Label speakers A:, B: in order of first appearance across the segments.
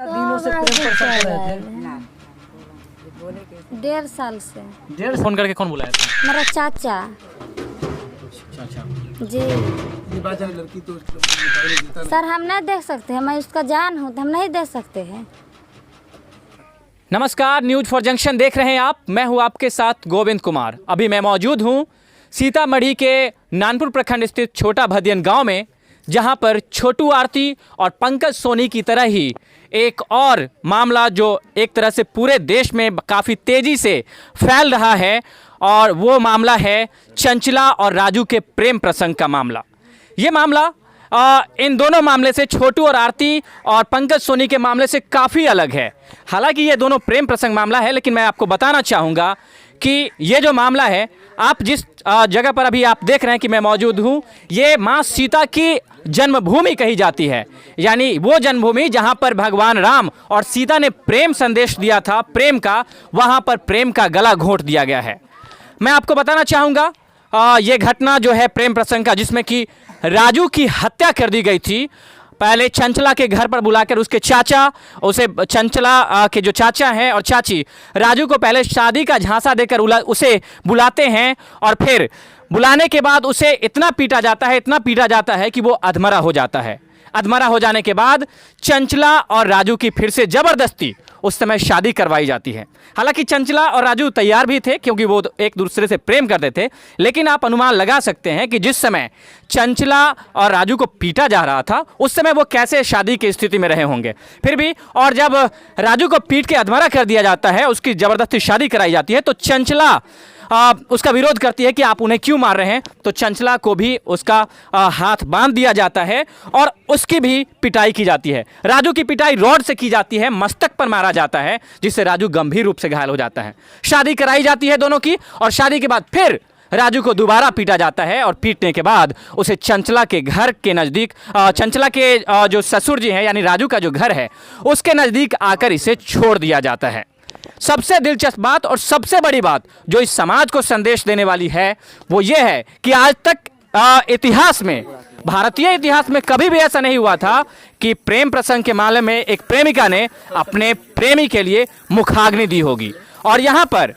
A: दिनों से प्रेम प्रसंग कर रहे थे।
B: 1.5 साल से।
C: फोन करके कौन बुलाया था?
B: मेरा चाचा।
C: अच्छा।
B: जी
A: ये बात है, लड़की तो देता
B: सर हम नहीं देख सकते हैं, मैं उसका जान हूँ तो हम नहीं देख सकते हैं।
C: नमस्कार, न्यूज फॉर जंक्शन देख रहे हैं आप। मैं हूं आपके साथ गोविंद कुमार। अभी मैं मौजूद हूं सीतामढ़ी के नानपुर प्रखंड स्थित छोटा भदियन गांव में, जहां पर छोटू आरती और पंकज सोनी की तरह ही एक और मामला जो एक तरह से पूरे देश में काफ़ी तेज़ी से फैल रहा है, और वो मामला है चंचला और राजू के प्रेम प्रसंग का मामला। ये मामला इन दोनों मामले से, छोटू और आरती और पंकज सोनी के मामले से काफ़ी अलग है। हालांकि ये दोनों प्रेम प्रसंग मामला है, लेकिन मैं आपको बताना चाहूँगा कि ये जो मामला है, आप जिस जगह पर अभी आप देख रहे हैं कि मैं मौजूद हूँ, ये माँ सीता की जन्मभूमि कही जाती है। यानी वो जन्मभूमि जहाँ पर भगवान राम और सीता ने प्रेम संदेश दिया था, प्रेम का, वहाँ पर प्रेम का गला घोंट दिया गया है। मैं आपको बताना चाहूँगा ये घटना जो है प्रेम प्रसंग का, जिसमें कि राजू की हत्या कर दी गई थी। पहले चंचला के घर पर बुलाकर उसके चाचा, उसे चंचला के जो चाचा हैं और चाची, राजू को पहले शादी का झांसा देकर उसे बुलाते हैं, और फिर बुलाने के बाद उसे इतना पीटा जाता है कि वो अधमरा हो जाता है। अधमरा हो जाने के बाद चंचला और राजू की फिर से ज़बरदस्ती उस समय शादी करवाई जाती है। हालांकि चंचला और राजू तैयार भी थे, क्योंकि वो एक दूसरे से प्रेम करते थे, लेकिन आप अनुमान लगा सकते हैं कि जिस समय चंचला और राजू को पीटा जा रहा था, उस समय वो कैसे शादी की स्थिति में रहे होंगे। फिर भी, और जब राजू को पीट के अधमरा कर दिया जाता है, उसकी ज़बरदस्ती शादी कराई जाती है, तो चंचला उसका विरोध करती है कि आप उन्हें क्यों मार रहे हैं। तो चंचला को भी उसका हाथ बांध दिया जाता है और उसकी भी पिटाई की जाती है। राजू की पिटाई रॉड से की जाती है, मस्तक पर मारा जाता है, जिससे राजू गंभीर रूप से घायल हो जाता है। शादी कराई जाती है दोनों की, और शादी के बाद फिर राजू को दोबारा पीटा जाता है, और पीटने के बाद उसे चंचला के घर के नज़दीक, चंचला के जो ससुर जी हैं, यानी राजू का जो घर है, उसके नज़दीक आकर इसे छोड़ दिया जाता है। सबसे दिलचस्प बात और सबसे बड़ी बात जो इस समाज को संदेश देने वाली है, वो ये है कि आज तक इतिहास में, भारतीय इतिहास में कभी भी ऐसा नहीं हुआ था कि प्रेम प्रसंग के मामले में एक प्रेमिका ने अपने प्रेमी के लिए मुखाग्नि दी होगी। और यहाँ पर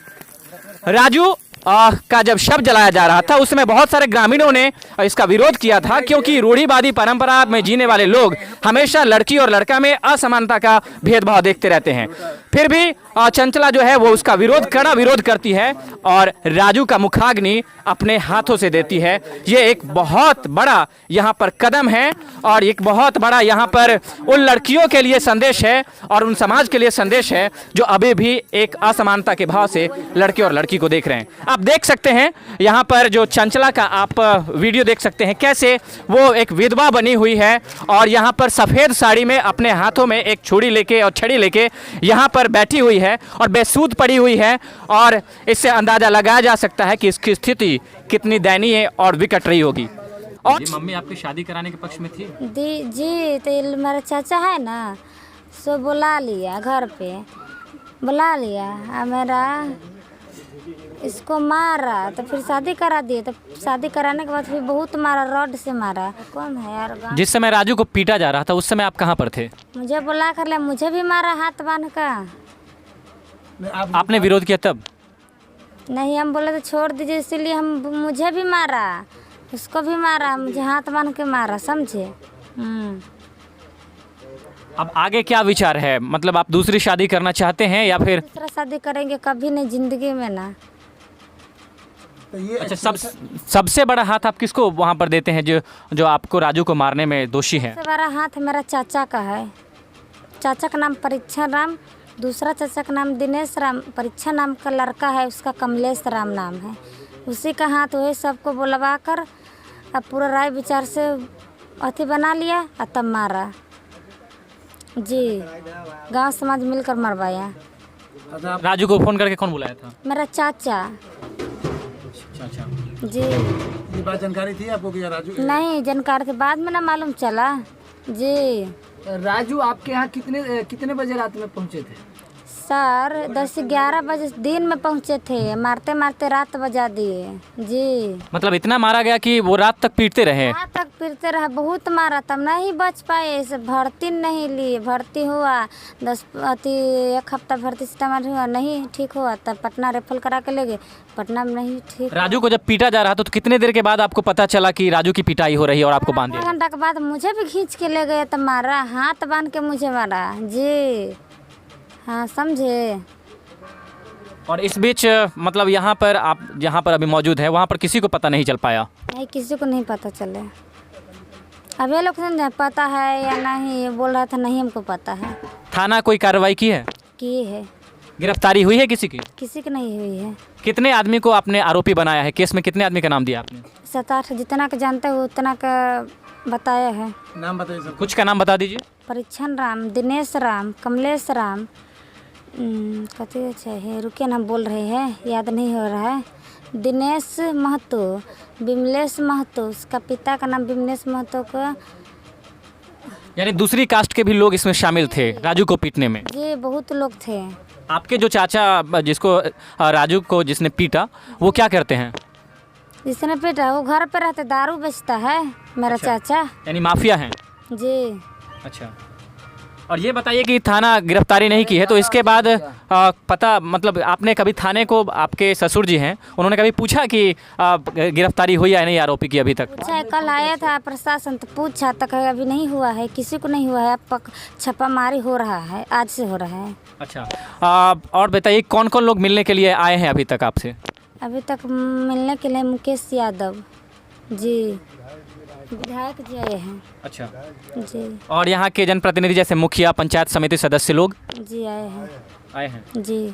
C: राजू का जब शव जलाया जा रहा था, उस समय बहुत सारे ग्रामीणों ने इसका विरोध किया था, क्योंकि रूढ़िवादी परंपरा में जीने वाले लोग हमेशा लड़की और लड़का में असमानता का भेदभाव देखते रहते हैं। फिर भी चंचला जो है वो उसका कड़ा विरोध करती है, और राजू का मुखाग्नि अपने हाथों से देती है। ये एक बहुत बड़ा यहाँ पर कदम है, और एक बहुत बड़ा यहाँ पर उन लड़कियों के लिए संदेश है और उन समाज के लिए संदेश है जो अभी भी एक असमानता के भाव से लड़के और लड़की को देख रहे हैं। आप देख सकते हैं यहाँ पर जो चंचला का आप वीडियो देख सकते हैं, कैसे वो एक विधवा बनी हुई है, और यहाँ पर सफ़ेद साड़ी में अपने हाथों में एक छुरी लेके और छड़ी लेके यहाँ पर बैठी हुई है और बेसूध पड़ी हुई है। और इससे अंदाज़ा लगाया जा सकता है कि इसकी स्थिति कितनी दयनीय और विकट रही होगी। और मम्मी आपकी शादी कराने के पक्ष में थी?
B: जी तो मेरा चाचा है ना, सो बुला लिया, घर पे बुला लिया, और मेरा इसको मारा, तो फिर शादी करा दिए। तो शादी कराने के बाद फिर बहुत मारा, रॉड से मारा। कौन है यार?
C: जिस समय राजू को पीटा जा रहा था, उस समय आप कहाँ पर थे?
B: मुझे बुला कर ले, मुझे भी मारा हाथ बांध का।
C: आपने विरोध किया तब? नहीं,
B: हम बोले तो छोड़ दीजिए, इसीलिए मुझे भी मारा, उसको भी मारा, मुझे हाथ बांध के मारा, समझे।
C: अब आगे क्या विचार है? मतलब आप दूसरी शादी करना चाहते हैं या फिर?
B: दूसरा शादी करेंगे, कभी नहीं जिंदगी में ना।
A: तो ये
C: अच्छा, सबसे बड़ा हाथ आप किसको वहाँ पर देते हैं जो आपको राजू को मारने में दोषी है?
B: सबसे बड़ा हाथ मेरा चाचा का है। चाचा का नाम परीक्षा राम, दूसरा चाचा का नाम दिनेश राम, परीक्षा नाम का लड़का है, उसका कमलेश राम नाम है। उसी का हाथ वही सबको बुलवा कर अब पूरा राय विचार से अथी बना लिया, और तब मारा। जी, गांव समाज मिलकर मरवाया।
C: राजू को फोन करके कौन बुलाया था?
B: मेरा चाचा।
C: अच्छा।
B: जी,
A: ये बात जानकारी थी आपको कि राजू?
B: नहीं, जानकारी के बाद में ना मालूम चला। जी,
D: राजू आपके यहाँ कितने बजे रात में पहुँचे थे?
B: सर 10-11 बजे दिन में पहुँचे थे, मारते मारते रात बजा दिए जी।
C: मतलब इतना मारा गया कि वो रात तक पीटते रहे?
B: रात तक पीटते रहे, बहुत मारा, तब नहीं बच पाए, इसे भर्ती नहीं लिए, भर्ती हुआ 1 हफ्ता भर्ती सीतामढ़ी हुआ, नहीं ठीक हुआ, तब पटना रेफर करा के ले गए, पटना में नहीं ठीक।
C: राजू को जब पीटा जा रहा था तो कितने देर के बाद आपको पता चला कि राजू की पिटाई हो रही है और आपको बांध
B: आधा
C: दिया?
B: घंटा के बाद मुझे भी खींच के ले गए, तब मारा, हाथ बांध के मुझे मारा जी। हाँ समझे।
C: और इस बीच मतलब यहाँ पर आप जहाँ पर अभी मौजूद है वहाँ पर किसी को पता नहीं चल पाया?
B: नहीं, किसी को नहीं पता चले। अब ये लोग समझे पता है या नहीं, बोल रहा था नहीं हमको पता है।
C: थाना कोई कार्रवाई की है?
B: की है,
C: गिरफ्तारी हुई है किसी की?
B: किसी की नहीं हुई है।
C: कितने आदमी को आपने आरोपी बनाया है? केस में कितने आदमी का नाम दिया आपने?
B: 7-8 जितना का जानते हो उतना का बताया है।
A: नाम बताइए सर।
C: कुछ का नाम बता दीजिए।
B: परीक्षण राम, दिनेश राम, कमलेश राम, कथी चाहिए, रुके नाम बोल रहे हैं, याद नहीं हो रहा है। दिनेश महतो, विमलेश महतो, उसका पिता का नाम विमलेश महतो का।
C: यानी दूसरी कास्ट के भी लोग इसमें शामिल थे राजू को पीटने में?
B: जी बहुत लोग थे।
C: आपके जो चाचा जिसको राजू को जिसने पीटा वो क्या करते हैं?
B: जिसने पीटा वो घर पे रहते, दारू बेचता है मेरा चाचा
C: यानी माफिया हैं?
B: जी।
C: अच्छा, और ये बताइए कि थाना गिरफ्तारी नहीं की है तो इसके बाद पता मतलब आपने कभी थाने को, आपके ससुर जी हैं उन्होंने कभी पूछा कि गिरफ्तारी हुई है नहीं आरोपी की अभी तक?
B: पूछा है, कल आया था प्रशासन तो पूछा तक अभी नहीं हुआ है, किसी को नहीं हुआ है। अब छापामारी हो रहा है, आज से हो रहा है।
C: अच्छा, और बताइए कौन कौन लोग मिलने के लिए आए हैं अभी तक आपसे?
B: अभी तक मिलने के लिए मुकेश यादव जी, विधायक जी आए हैं।
C: अच्छा
B: जी
C: और यहाँ के जनप्रतिनिधि जैसे मुखिया, पंचायत समिति सदस्य लोग
B: जी
C: आए हैं?
B: जी।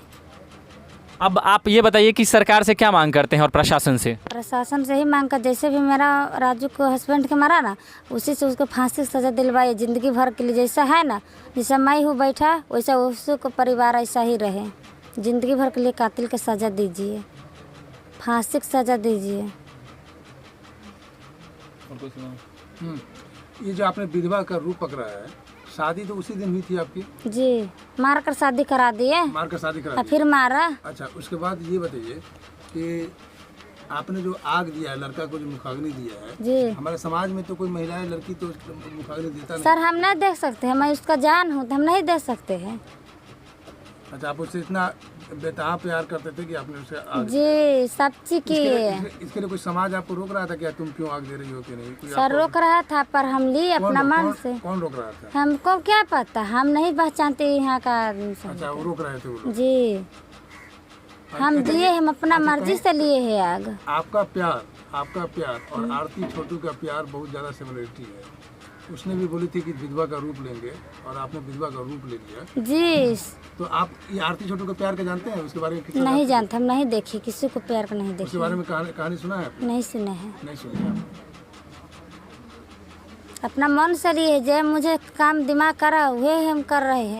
C: अब आप ये बताइए कि सरकार से क्या मांग करते हैं और प्रशासन से?
B: प्रशासन से ही मांग कर, जैसे भी मेरा राजू को हस्बैंड के मारा ना, उसी से उसको फांसी की सज़ा दिलवाए ज़िंदगी भर के लिए। जैसा है ना, जैसा मैं हूँ बैठा वैसा उसको परिवार ऐसा ही रहे, ज़िंदगी भर के लिए कातिल की सज़ा दीजिए, फांसी की सज़ा दीजिए।
A: ये जो आपने विधवा का रूप पकड़ा है, शादी तो उसी दिन हुई थी आपकी?
B: जी, मार कर शादी करा दिए,
A: मार कर शादी करा
B: और
A: दी।
B: फिर मारा।
A: अच्छा, उसके बाद ये बताइए कि आपने जो आग दिया है, लड़का को जो मुखाग्नि दिया है,
B: जी
A: हमारे समाज में तो कोई महिलाएं लड़की तो मुखाग्नि देता नहीं।
B: सर, हम नहीं देख सकते हैं, मैं उसका जान हूँ तो हम नहीं दे सकते हैं।
A: अच्छा, आप उससे इतना बेतहा प्यार करते थे कि आपने उसे आग
B: जी सब चीज की
A: इसके लिए कोई समाज आपको रोक रहा था क्या, तुम क्यों आग दे रही हो कि नहीं? कोई
B: सर रोक रहा था पर हम लिए अपना मन से।
A: कौन रोक रहा था?
B: हमको क्या पता, हम नहीं पहचानते यहाँ का आदमी सब।
A: अच्छा, वो रोक रहे थे वो लोग।
B: जी हम दिए, हम अपना मर्जी से लिए है आग।
A: आपका प्यार और आरती छोटू का प्यार बहुत ज़्यादा सिमिलरिटी है। उसने भी बोली थी कि विधवा का रूप लेंगे और आपने विधवा का रूप ले लिया।
B: जी
A: तो आप ये आरती छोटू का प्यार का जानते हैं? उसके बारे में कितना
B: नहीं जानते, हम नहीं देखे किसी को प्यार को, नहीं
A: उसके
B: देखे,
A: बारे में कहानी सुना है आपने?
B: नहीं सुने हैं।
A: नहीं सुनी है।
B: अपना मन से लिए, जो मुझे काम दिमाग करा हुए हम कर रहे हैं।